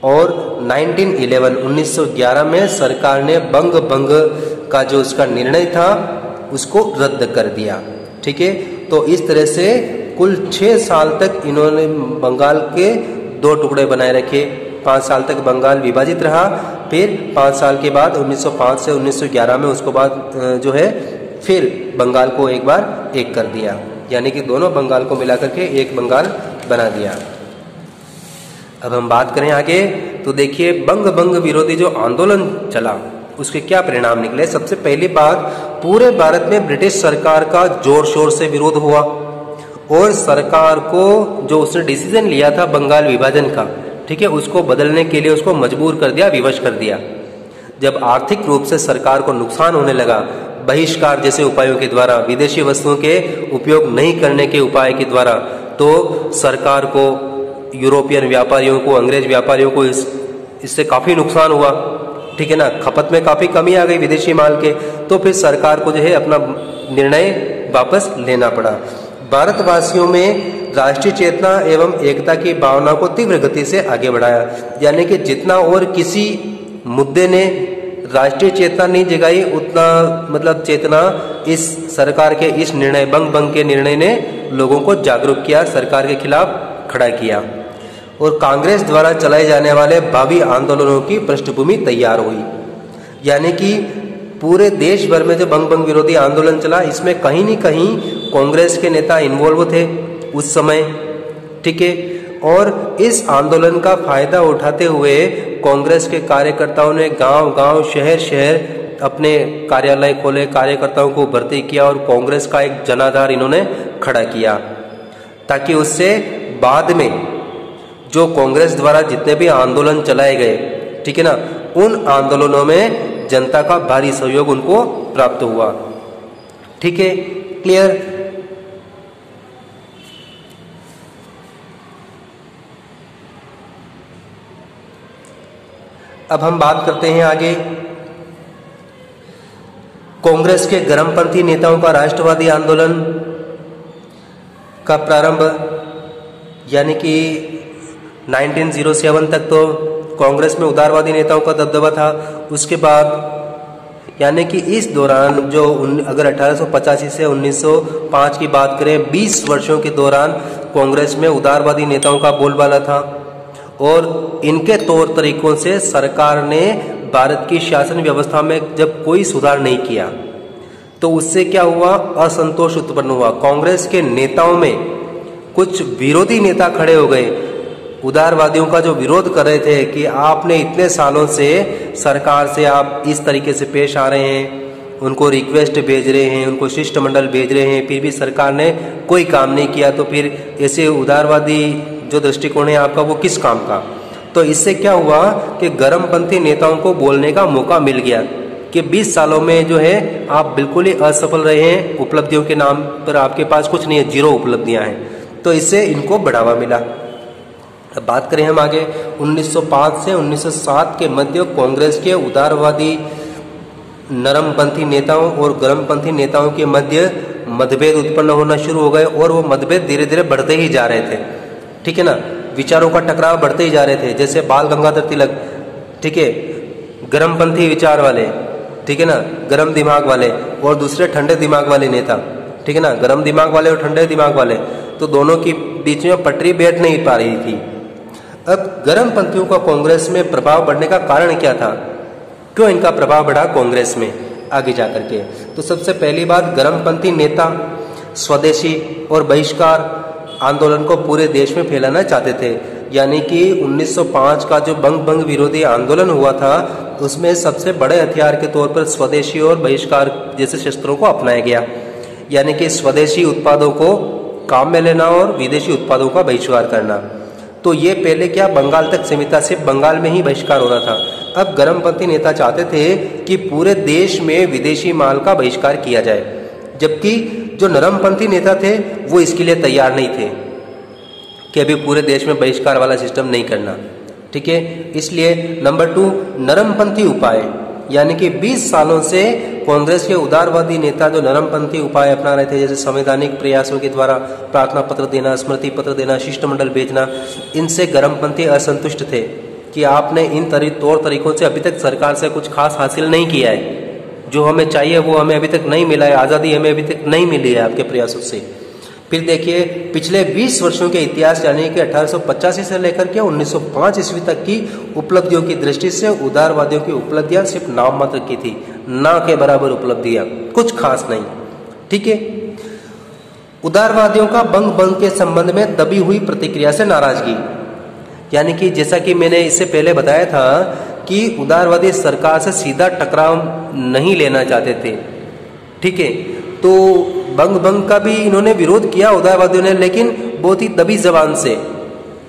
और 1911 में सरकार ने बंग का जो उसका निर्णय था उसको रद्द कर दिया, ठीक है। तो इस तरह से कुल 6 साल तक इन्होंने बंगाल के 2 टुकड़े बनाए रखे। 5 साल तक बंगाल विभाजित रहा, फिर 5 साल के बाद 1905 से 1911 में उसको बाद जो है फिर बंगाल को एक बार एक कर दिया, यानी कि दोनों बंगाल को मिलाकर के एक बंगाल बना दिया। अब हम बात करें आगे तो देखिए बंग विरोधी जो आंदोलन चला उसके क्या परिणाम निकले। सबसे पहली बात, पूरे भारत में ब्रिटिश सरकार का जोर शोर से विरोध हुआ और सरकार को जो उसने डिसीजन लिया था बंगाल विभाजन का, ठीक है, उसको बदलने के लिए उसको मजबूर कर दिया, विवश कर दिया। जब आर्थिक रूप से सरकार को नुकसान होने लगा, बहिष्कार जैसे उपायों के द्वारा, विदेशी वस्तुओं के उपयोग नहीं करने के उपाय के द्वारा, तो सरकार को, यूरोपियन व्यापारियों को, अंग्रेज व्यापारियों को इससे काफी नुकसान हुआ, ठीक है ना। खपत में काफी कमी आ गई विदेशी माल के, तो फिर सरकार को जो है अपना निर्णय वापस लेना पड़ा। भारतवासियों में राष्ट्रीय चेतना एवं एकता की भावना को तीव्र गति से आगे बढ़ाया। यानी कि जितना और किसी मुद्दे ने राष्ट्रीय चेतना नहीं जगाई, उतना मतलब चेतना इस सरकार के इस निर्णय, बंग के निर्णय ने लोगों को जागरूक किया, सरकार के खिलाफ खड़ा किया और कांग्रेस द्वारा चलाए जाने वाले भावी आंदोलनों की पृष्ठभूमि तैयार हुई। यानी कि पूरे देश भर में जो बंग विरोधी आंदोलन चला, इसमें कहीं न कहीं कांग्रेस के नेता इन्वॉल्व थे उस समय, ठीक है। और इस आंदोलन का फायदा उठाते हुए कांग्रेस के कार्यकर्ताओं ने गांव-गांव, शहर-शहर अपने कार्यालय खोले, कार्यकर्ताओं को भर्ती किया और कांग्रेस का एक जनाधार इन्होंने खड़ा किया, ताकि उससे बाद में जो कांग्रेस द्वारा जितने भी आंदोलन चलाए गए, ठीक है ना, उन आंदोलनों में जनता का भारी सहयोग उनको प्राप्त हुआ, ठीक है, क्लियर। अब हम बात करते हैं आगे कांग्रेस के गर्मपंथी नेताओं का राष्ट्रवादी आंदोलन। का प्रारंभ, यानी कि 1907 तक तो कांग्रेस में उदारवादी नेताओं का दबदबा था। उसके बाद यानी कि इस दौरान जो अगर 1885 से 1905 की बात करें, 20 वर्षों के दौरान कांग्रेस में उदारवादी नेताओं का बोलबाला था और इनके तौर तरीकों से सरकार ने भारत की शासन व्यवस्था में जब कोई सुधार नहीं किया तो उससे क्या हुआ, असंतोष उत्पन्न हुआ। कांग्रेस के नेताओं में कुछ विरोधी नेता खड़े हो गए, उदारवादियों का जो विरोध कर रहे थे कि आपने इतने सालों से सरकार से आप इस तरीके से पेश आ रहे हैं, उनको रिक्वेस्ट भेज रहे हैं, उनको शिष्टमंडल भेज रहे हैं, फिर भी सरकार ने कोई काम नहीं किया, तो फिर ऐसे उदारवादी जो दृष्टिकोण है आपका वो किस काम का। तो इससे क्या हुआ कि गर्मपंथी नेताओं को बोलने का मौका मिल गया कि 20 सालों में जो है आप बिल्कुल ही असफल रहे हैं, उपलब्धियों के नाम पर आपके पास कुछ नहीं है, 0 उपलब्धियां हैं। तो इससे इनको बढ़ावा मिला। अब बात करें हम आगे, 1905 से 1907 के मध्य कांग्रेस के उदारवादी नरमपंथी नेताओं और गर्मपंथी नेताओं के मध्य मतभेद उत्पन्न होना शुरू हो गए और वो मतभेद धीरे धीरे बढ़ते ही जा रहे थे, ठीक है ना। विचारों का टकराव बढ़ते ही जा रहे थे। जैसे बाल गंगाधर तिलक, ठीक है, गर्मपंथी विचार वाले, ठीक है ना, गर्म दिमाग वाले, और दूसरे ठंडे दिमाग वाले नेता, ठीक है ना, गर्म दिमाग वाले और ठंडे दिमाग वाले, तो दोनों के बीच में पटरी बैठ नहीं पा रही थी। अब गर्मपंथियों का कांग्रेस में प्रभाव बढ़ने का कारण क्या था, क्यों इनका प्रभाव बढ़ा कांग्रेस में आगे जाकर के। तो सबसे पहली बात, गर्मपंथी नेता स्वदेशी और बहिष्कार आंदोलन को पूरे देश में फैलाना चाहते थे। यानी कि 1905 का जो बंग विरोधी आंदोलन हुआ था उसमें सबसे बड़े हथियार के तौर पर स्वदेशी और बहिष्कार जैसे शस्त्रों को अपनाया गया। यानी कि स्वदेशी उत्पादों को काम में लेना और विदेशी उत्पादों का बहिष्कार करना। तो ये पहले क्या बंगाल तक सीमित था, सिर्फ बंगाल में ही बहिष्कार हो रहा था। अब गर्मपंथी नेता चाहते थे कि पूरे देश में विदेशी माल का बहिष्कार किया जाए, जबकि जो नरमपंथी नेता थे वो इसके लिए तैयार नहीं थे कि अभी पूरे देश में बहिष्कार वाला सिस्टम नहीं करना, ठीक है। इसलिए नंबर 2, नरमपंथी उपाय, यानी कि 20 सालों से कांग्रेस के उदारवादी नेता जो नरमपंथी उपाय अपना रहे थे, जैसे संवैधानिक प्रयासों के द्वारा प्रार्थना पत्र देना, स्मृति पत्र देना, शिष्टमंडल भेजना, इनसे गर्मपंथी असंतुष्ट थे कि आपने इन तौर तरीकों से अभी तक सरकार से कुछ खास हासिल नहीं किया है, जो हमें चाहिए वो हमें अभी तक नहीं मिला है, आज़ादी हमें अभी तक नहीं मिली है आपके प्रयासों से। फिर देखिए पिछले 20 वर्षों के इतिहास, यानी कि 1885 से लेकर के 1905 ईस्वी तक की उपलब्धियों की दृष्टि से उदारवादियों की उपलब्धियां सिर्फ नाम मात्र की थी, ना के बराबर उपलब्धियां, कुछ खास नहीं, ठीक है। उदारवादियों का बंग के संबंध में दबी हुई प्रतिक्रिया से नाराजगी, यानी कि जैसा कि मैंने इससे पहले बताया था कि उदारवादी सरकार से सीधा टकराव नहीं लेना चाहते थे, ठीक है। तो बंग का भी इन्होंने विरोध किया उदारवादियों ने, लेकिन बहुत ही दबी जबान से,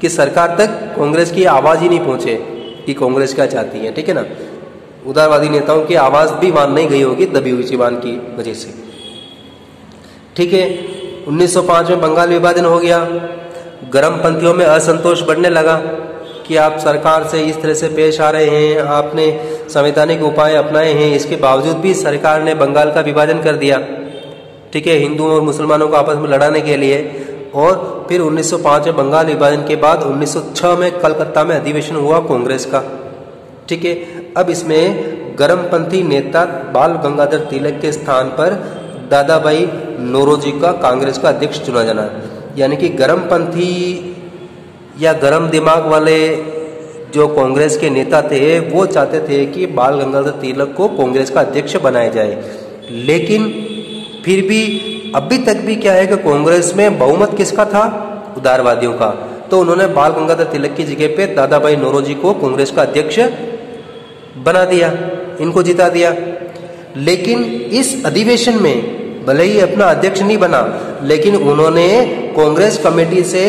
कि सरकार तक कांग्रेस की आवाज ही नहीं पहुंचे कि कांग्रेस क्या चाहती है, ठीक है ना। उदारवादी नेताओं की आवाज भी मान नहीं गई होगी दबी हुई जबान की वजह से, ठीक है। 1905 में बंगाल विभाजन हो गया। गर्मपंथियों में असंतोष बढ़ने लगा कि आप सरकार से इस तरह से पेश आ रहे हैं, आपने संवैधानिक उपाय अपनाए हैं, इसके बावजूद भी सरकार ने बंगाल का विभाजन कर दिया, ठीक है, हिंदुओं और मुसलमानों को आपस में लड़ाने के लिए। और फिर 1905 में बंगाल विभाजन के बाद 1906 में कलकत्ता में अधिवेशन हुआ कांग्रेस का, ठीक है। अब इसमें गर्मपंथी नेता बाल गंगाधर तिलक के स्थान पर दादा भाई नौरोजी का कांग्रेस का अध्यक्ष चुना जाना। यानी कि गर्मपंथी या गर्म दिमाग वाले जो कांग्रेस के नेता थे वो चाहते थे कि बाल गंगाधर तिलक को कांग्रेस का अध्यक्ष बनाया जाए, लेकिन फिर भी अभी तक भी क्या है कि कांग्रेस में बहुमत किसका था, उदारवादियों का। तो उन्होंने बाल गंगाधर तिलक की जगह पे दादा भाई नौरोजी को कांग्रेस का अध्यक्ष बना दिया, इनको जिता दिया। लेकिन इस अधिवेशन में भले ही अपना अध्यक्ष नहीं बना, लेकिन उन्होंने कांग्रेस कमेटी से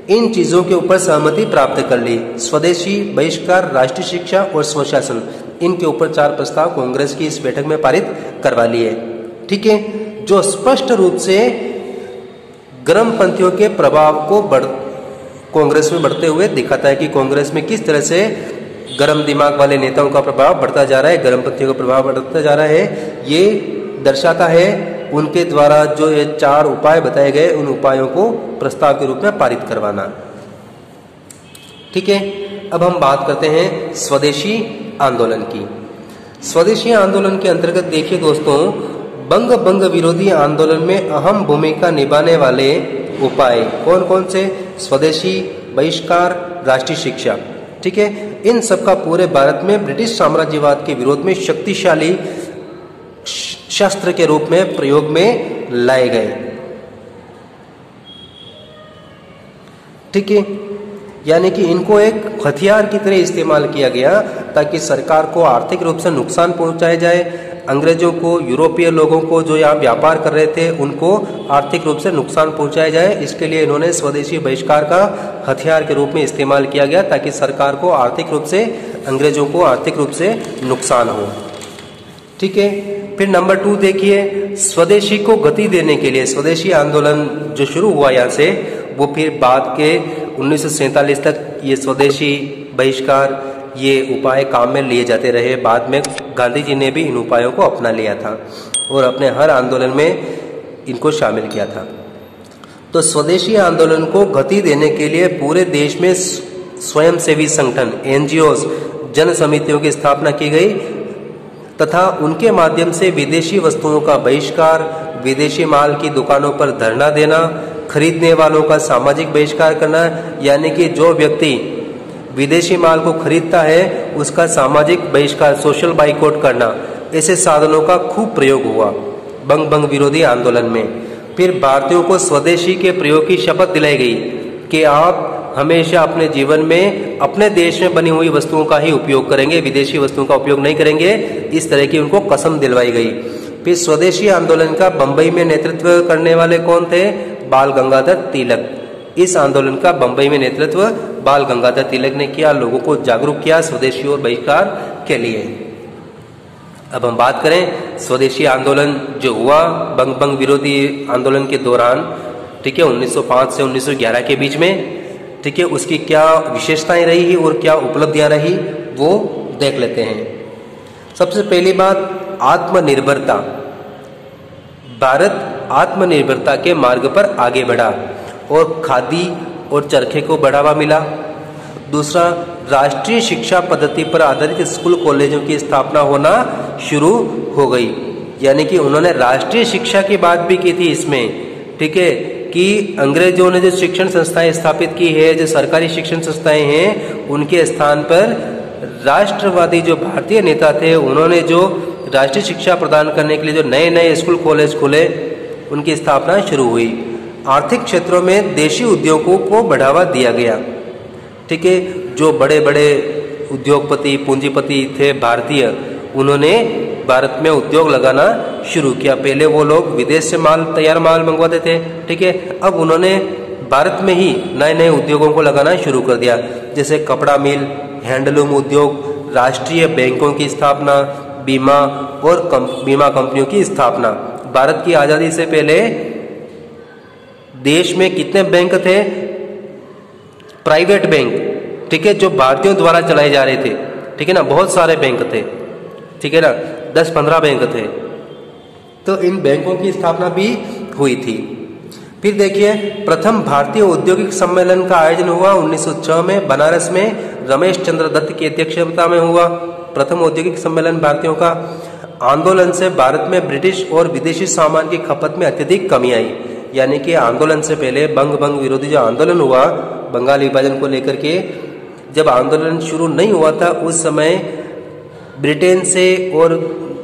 इन चीजों के ऊपर सहमति प्राप्त कर ली। स्वदेशी, बहिष्कार, राष्ट्रीय शिक्षा और स्वशासन, इनके ऊपर 4 प्रस्ताव कांग्रेस की इस बैठक में पारित करवा लिए, ठीक है। जो स्पष्ट रूप से गर्मपंथियों के प्रभाव को कांग्रेस में बढ़ते हुए दिखाता है कि कांग्रेस में किस तरह से गर्म दिमाग वाले नेताओं का प्रभाव बढ़ता जा रहा है, गर्मपंथियों का प्रभाव बढ़ता जा रहा है। ये दर्शाता है उनके द्वारा जो ये 4 उपाय बताए गए उन उपायों को प्रस्ताव के रूप में पारित करवाना। ठीक है, अब हम बात करते हैं स्वदेशी आंदोलन की। स्वदेशी आंदोलन के अंतर्गत देखिए दोस्तों, बंग विरोधी आंदोलन में अहम भूमिका निभाने वाले उपाय कौन कौन से? स्वदेशी, बहिष्कार, राष्ट्रीय शिक्षा। ठीक है, इन सब का पूरे भारत में ब्रिटिश साम्राज्यवाद के विरोध में शक्तिशाली शस्त्र के रूप में प्रयोग में लाए गए। ठीक है, यानी कि इनको एक हथियार की तरह इस्तेमाल किया गया ताकि सरकार को आर्थिक रूप से नुकसान पहुंचाया जाए, अंग्रेजों को, यूरोपीय लोगों को जो यहाँ व्यापार कर रहे थे उनको आर्थिक रूप से नुकसान पहुंचाया जाए। इसके लिए इन्होंने स्वदेशी बहिष्कार का हथियार के रूप में इस्तेमाल किया गया ताकि सरकार को आर्थिक रूप से, अंग्रेजों को आर्थिक रूप से नुकसान हो। ठीक है, फिर नंबर 2 देखिए, स्वदेशी को गति देने के लिए स्वदेशी आंदोलन जो शुरू हुआ यहाँ से, वो फिर बाद के 1947 तक ये स्वदेशी बहिष्कार, ये उपाय काम में लिए जाते रहे। बाद में गांधी जी ने भी इन उपायों को अपना लिया था और अपने हर आंदोलन में इनको शामिल किया था। तो स्वदेशी आंदोलन को गति देने के लिए पूरे देश में स्वयंसेवी संगठन, एनजीओस, जन समितियों की स्थापना की गई तथा उनके माध्यम से विदेशी वस्तुओं का बहिष्कार, विदेशी माल की दुकानों पर धरना देना, खरीदने वालों का सामाजिक बहिष्कार करना, यानी कि जो व्यक्ति विदेशी माल को खरीदता है उसका सामाजिक बहिष्कार, सोशल बाइकआउट करना, ऐसे साधनों का खूब प्रयोग हुआ बंग विरोधी आंदोलन में। फिर भारतीयों को स्वदेशी के प्रयोग की शपथ दिलाई गई कि आप हमेशा अपने जीवन में अपने देश में बनी हुई वस्तुओं का ही उपयोग करेंगे, विदेशी वस्तुओं का उपयोग नहीं करेंगे। इस तरह की उनको कसम दिलवाई गई। फिर स्वदेशी आंदोलन का बंबई में नेतृत्व करने वाले कौन थे? बाल गंगाधर तिलक। इस आंदोलन का बंबई में नेतृत्व बाल गंगाधर तिलक ने किया, लोगों को जागरूक किया स्वदेशी और बहिष्कार के लिए। अब हम बात करें स्वदेशी आंदोलन जो हुआ बंग विरोधी आंदोलन के दौरान, ठीक है, 1905 से 1911 के बीच में, ठीक है, उसकी क्या विशेषताएं रही और क्या उपलब्धियां रही वो देख लेते हैं। सबसे पहली बात, आत्मनिर्भरता। भारत आत्मनिर्भरता के मार्ग पर आगे बढ़ा और खादी और चरखे को बढ़ावा मिला। दूसरा, राष्ट्रीय शिक्षा पद्धति पर आधारित स्कूल कॉलेजों की स्थापना होना शुरू हो गई, यानी कि उन्होंने राष्ट्रीय शिक्षा की बात भी की थी इसमें। ठीक है, कि अंग्रेजों ने जो शिक्षण संस्थाएं स्थापित की है, जो सरकारी शिक्षण संस्थाएं हैं, उनके स्थान पर राष्ट्रवादी जो भारतीय नेता थे उन्होंने जो राष्ट्रीय शिक्षा प्रदान करने के लिए जो नए नए स्कूल कॉलेज खुले, उनकी स्थापना शुरू हुई। आर्थिक क्षेत्रों में देशी उद्योगों को बढ़ावा दिया गया। ठीक है, जो बड़े बड़े उद्योगपति, पूंजीपति थे भारतीय, उन्होंने भारत में उद्योग लगाना शुरू किया। पहले वो लोग विदेश से तैयार माल मंगवाते थे, ठीक है, अब उन्होंने भारत में ही नए नए उद्योगों को लगाना शुरू कर दिया, जैसे कपड़ा मिल, हैंडलूम उद्योग, राष्ट्रीय बैंकों की स्थापना, बीमा और बीमा कंपनियों की स्थापना। भारत की आज़ादी से पहले देश में कितने बैंक थे? प्राइवेट बैंक, ठीक है, जो भारतीयों द्वारा चलाए जा रहे थे, ठीक है ना, बहुत सारे बैंक थे, ठीक है ना, 10-15 बैंक थे। तो इन बैंकों की स्थापना भी हुई थी। फिर देखिए, प्रथम भारतीय औद्योगिक सम्मेलन का आयोजन हुआ 1906 में बनारस में, रमेश चंद्र दत्त की अध्यक्षता में हुआ प्रथम औद्योगिक सम्मेलन भारतीयों का। आंदोलन से भारत में ब्रिटिश और विदेशी सामान की खपत में अत्यधिक कमी आई, यानी कि आंदोलन से पहले बंग विरोधी जो आंदोलन हुआ बंगाल विभाजन को लेकर के, जब आंदोलन शुरू नहीं हुआ था उस समय ब्रिटेन से और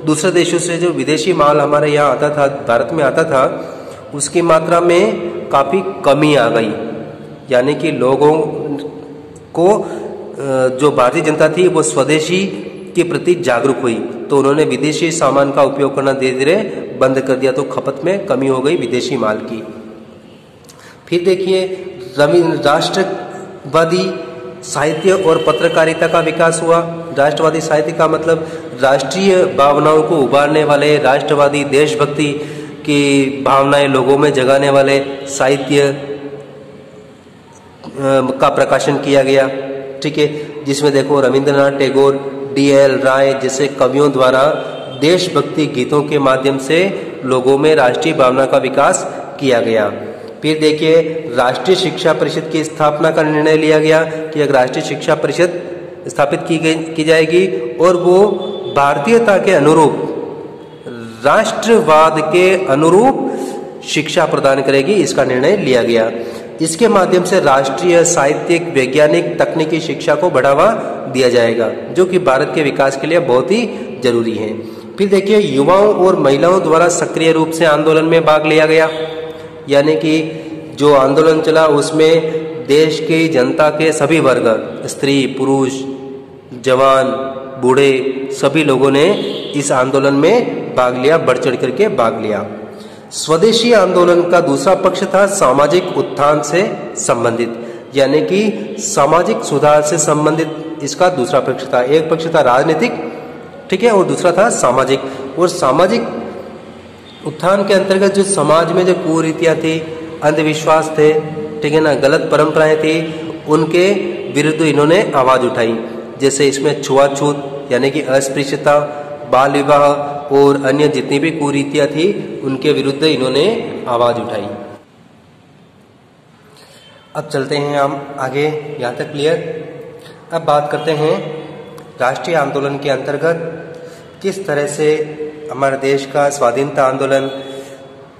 दूसरे देशों से जो विदेशी माल हमारे यहाँ आता था, भारत में आता था, उसकी मात्रा में काफ़ी कमी आ गई, यानी कि लोगों को जो भारतीय जनता थी वो स्वदेशी के प्रति जागरूक हुई, तो उन्होंने विदेशी सामान का उपयोग करना धीरे धीरे बंद कर दिया, तो खपत में कमी हो गई विदेशी माल की। फिर देखिए, राष्ट्रवादी साहित्य और पत्रकारिता का विकास हुआ। राष्ट्रवादी साहित्य का मतलब राष्ट्रीय भावनाओं को उभारने वाले, राष्ट्रवादी देशभक्ति की भावनाएं लोगों में जगाने वाले साहित्य का प्रकाशन किया गया, ठीक है, जिसमें देखो रविंद्रनाथ टैगोर, D.L. राय जैसे कवियों द्वारा देशभक्ति गीतों के माध्यम से लोगों में राष्ट्रीय भावना का विकास किया गया। फिर देखिए, राष्ट्रीय शिक्षा परिषद की स्थापना का निर्णय लिया गया कि एक राष्ट्रीय शिक्षा परिषद स्थापित की जाएगी और वो भारतीयता के अनुरूप, राष्ट्रवाद के अनुरूप शिक्षा प्रदान करेगी, इसका निर्णय लिया गया। इसके माध्यम से राष्ट्रीय, साहित्यिक, वैज्ञानिक, तकनीकी शिक्षा को बढ़ावा दिया जाएगा, जो कि भारत के विकास के लिए बहुत ही जरूरी है। फिर देखिए, युवाओं और महिलाओं द्वारा सक्रिय रूप से आंदोलन में भाग लिया गया, यानी कि जो आंदोलन चला उसमें देश की जनता के सभी वर्ग, स्त्री, पुरुष, जवान, बूढ़े, सभी लोगों ने इस आंदोलन में भाग लिया, बढ़ चढ़ करके भाग लिया। स्वदेशी आंदोलन का दूसरा पक्ष था सामाजिक उत्थान से संबंधित, यानी कि सामाजिक सुधार से संबंधित इसका दूसरा पक्ष था। एक पक्ष था राजनीतिक, ठीक है, और दूसरा था सामाजिक। और सामाजिक उत्थान के अंतर्गत जो समाज में जो कुरीतियां थी, अंधविश्वास थे, ठीक है ना, गलत परंपराएं थी, उनके विरुद्ध इन्होंने आवाज उठाई। जैसे इसमें छुआछूत यानी कि अस्पृश्यता, बाल विवाह और अन्य जितनी भी कुरीतियां थी उनके विरुद्ध इन्होंने आवाज उठाई। अब चलते हैं हम आगे, यहाँ तक क्लियर। अब बात करते हैं राष्ट्रीय आंदोलन के अंतर्गत किस तरह से हमारे देश का स्वाधीनता आंदोलन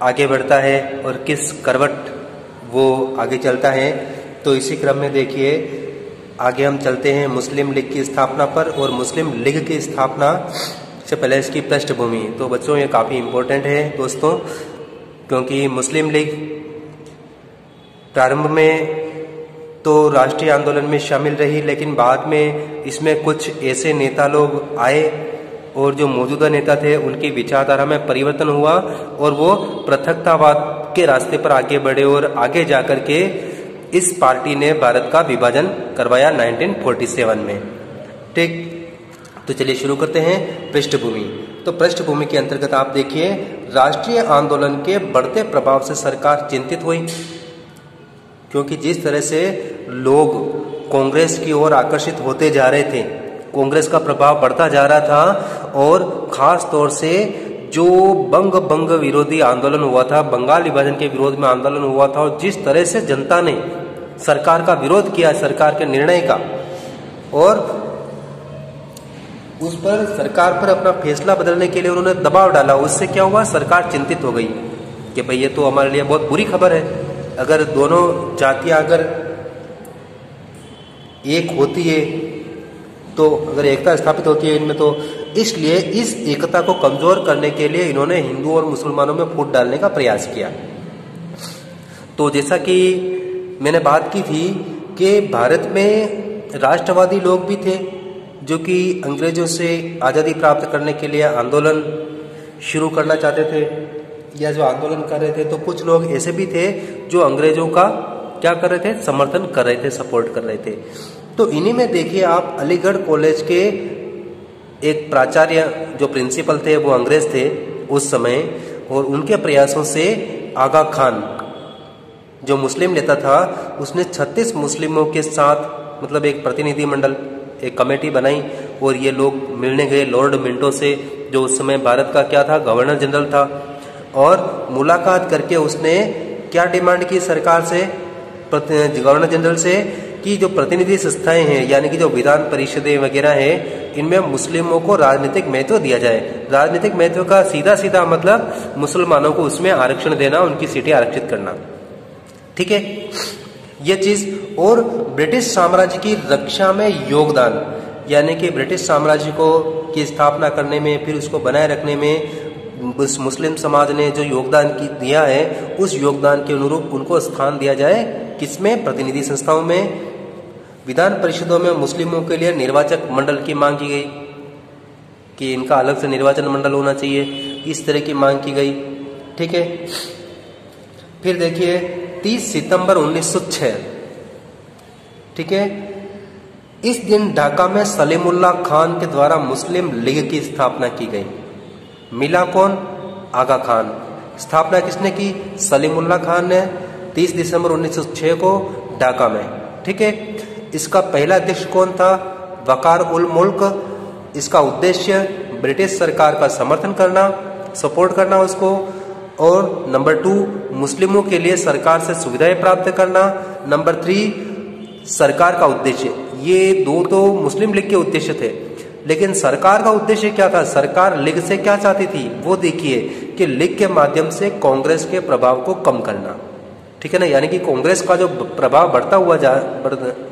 आगे बढ़ता है और किस करवट वो आगे चलता है। तो इसी क्रम में देखिए, आगे हम चलते हैं मुस्लिम लीग की स्थापना पर। और मुस्लिम लीग की स्थापना से पहले इसकी पृष्ठभूमि, तो बच्चों ये काफ़ी इम्पोर्टेंट है दोस्तों, क्योंकि मुस्लिम लीग प्रारंभ में तो राष्ट्रीय आंदोलन में शामिल रही, लेकिन बाद में इसमें कुछ ऐसे नेता लोग आए और जो मौजूदा नेता थे उनकी विचारधारा में परिवर्तन हुआ और वो पृथकतावाद के रास्ते पर आगे बढ़े और आगे जाकर के इस पार्टी ने भारत का विभाजन करवाया 1947 में। ठीक, तो चलिए शुरू करते हैं पृष्ठभूमि। तो पृष्ठभूमि के अंतर्गत आप देखिए, राष्ट्रीय आंदोलन के बढ़ते प्रभाव से सरकार चिंतित हुई, क्योंकि जिस तरह से लोग कांग्रेस की ओर आकर्षित होते जा रहे थे, कांग्रेस का प्रभाव बढ़ता जा रहा था। और खास तौर से जो बंग विरोधी आंदोलन हुआ था, बंगाल विभाजन के विरोध में आंदोलन हुआ था, और जिस तरह से जनता ने सरकार का विरोध किया, सरकार के निर्णय का, और उस पर सरकार पर अपना फैसला बदलने के लिए उन्होंने दबाव डाला, उससे क्या हुआ, सरकार चिंतित हो गई कि भाई ये तो हमारे लिए बहुत बुरी खबर है। अगर दोनों जातियां अगर एक होती है, तो अगर एकता स्थापित होती है इनमें, तो इसलिए इस एकता को कमजोर करने के लिए इन्होंने हिंदू और मुसलमानों में फूट डालने का प्रयास किया। तो जैसा कि मैंने बात की थी कि भारत में राष्ट्रवादी लोग भी थे जो कि अंग्रेजों से आज़ादी प्राप्त करने के लिए आंदोलन शुरू करना चाहते थे या जो आंदोलन कर रहे थे। तो कुछ लोग ऐसे भी थे जो अंग्रेजों का क्या कर रहे थे, समर्थन कर रहे थे, सपोर्ट कर रहे थे। तो इन्हीं में देखिए आप, अलीगढ़ कॉलेज के एक प्राचार्य जो प्रिंसिपल थे वो अंग्रेज थे उस समय, और उनके प्रयासों से आगा खान जो मुस्लिम नेता था उसने 36 मुस्लिमों के साथ, मतलब एक प्रतिनिधि मंडल, एक कमेटी बनाई और ये लोग मिलने गए लॉर्ड मिंटो से, जो उस समय भारत का क्या था, गवर्नर जनरल था। और मुलाकात करके उसने क्या डिमांड की सरकार से, गवर्नर जनरल से, कि जो प्रतिनिधि संस्थाएं हैं यानी कि जो विधान परिषदें वगैरह हैं, इनमें मुस्लिमों को राजनीतिक महत्व दिया जाए। राजनीतिक महत्व का सीधा सीधा मतलब मुसलमानों को उसमें आरक्षण देना, उनकी सीटें आरक्षित करना, ठीक है, ये चीज। और ब्रिटिश साम्राज्य की रक्षा में योगदान, यानी कि ब्रिटिश साम्राज्य को की स्थापना करने में, फिर उसको बनाए रखने में उस मुस्लिम समाज ने जो योगदान दिया है, उस योगदान के अनुरूप उनको स्थान दिया जाए, किसमें, प्रतिनिधि संस्थाओं में। विधान परिषदों में मुस्लिमों के लिए निर्वाचक मंडल की मांग की गई कि इनका अलग से निर्वाचन मंडल होना चाहिए, इस तरह की मांग की गई, ठीक है। फिर देखिए 30 सितंबर 1906, ठीक है, इस दिन ढाका में सलीमुल्लाह खान के द्वारा मुस्लिम लीग की स्थापना की गई। मिला कौन, आगा खान। स्थापना किसने की, सलीमुल्लाह खान ने 30 दिसंबर 1906 को ढाका में, ठीक है। इसका पहला अध्यक्ष कौन था, वकार उल मुल्क। इसका उद्देश्य ब्रिटिश सरकार का समर्थन करना, सपोर्ट करना उसको। और नंबर 2, मुस्लिमों के लिए सरकार से सुविधाएं प्राप्त करना। नंबर 3, सरकार का उद्देश्य। ये 2 तो मुस्लिम लीग के उद्देश्य थे, लेकिन सरकार का उद्देश्य क्या था, सरकार लीग से क्या चाहती थी, वो देखिए कि लीग के माध्यम से कांग्रेस के प्रभाव को कम करना, ठीक है ना। यानी कि कांग्रेस का जो प्रभाव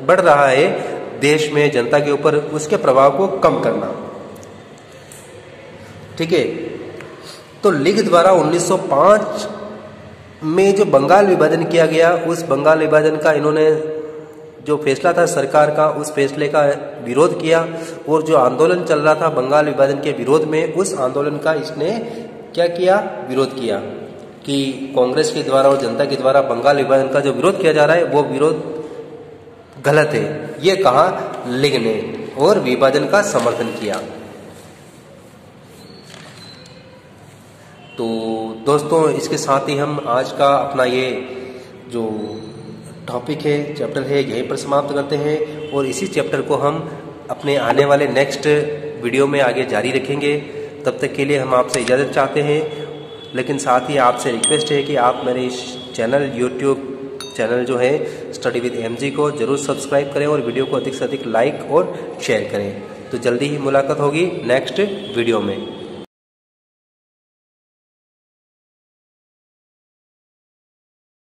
बढ़ रहा है देश में जनता के ऊपर, उसके प्रभाव को कम करना, ठीक है। तो लीग द्वारा 1905 में जो बंगाल विभाजन किया गया, उस बंगाल विभाजन का इन्होंने जो फैसला था सरकार का, उस फैसले का विरोध किया। और जो आंदोलन चल रहा था बंगाल विभाजन के विरोध में, उस आंदोलन का इसने क्या किया, विरोध किया कि कांग्रेस के द्वारा और जनता के द्वारा बंगाल विभाजन का जो विरोध किया जा रहा है वो विरोध गलत है, ये कहा लीग ने, और विभाजन का समर्थन किया। तो दोस्तों, इसके साथ ही हम आज का अपना ये जो टॉपिक है, चैप्टर है, यहीं पर समाप्त करते हैं। और इसी चैप्टर को हम अपने आने वाले नेक्स्ट वीडियो में आगे जारी रखेंगे। तब तक के लिए हम आपसे इजाज़त चाहते हैं, लेकिन साथ ही आपसे रिक्वेस्ट है कि आप मेरे इस चैनल, यूट्यूब चैनल जो है स्टडी विद एमजी को जरूर सब्सक्राइब करें और वीडियो को अधिक से अधिक लाइक और शेयर करें। तो जल्दी ही मुलाकात होगी नेक्स्ट वीडियो में।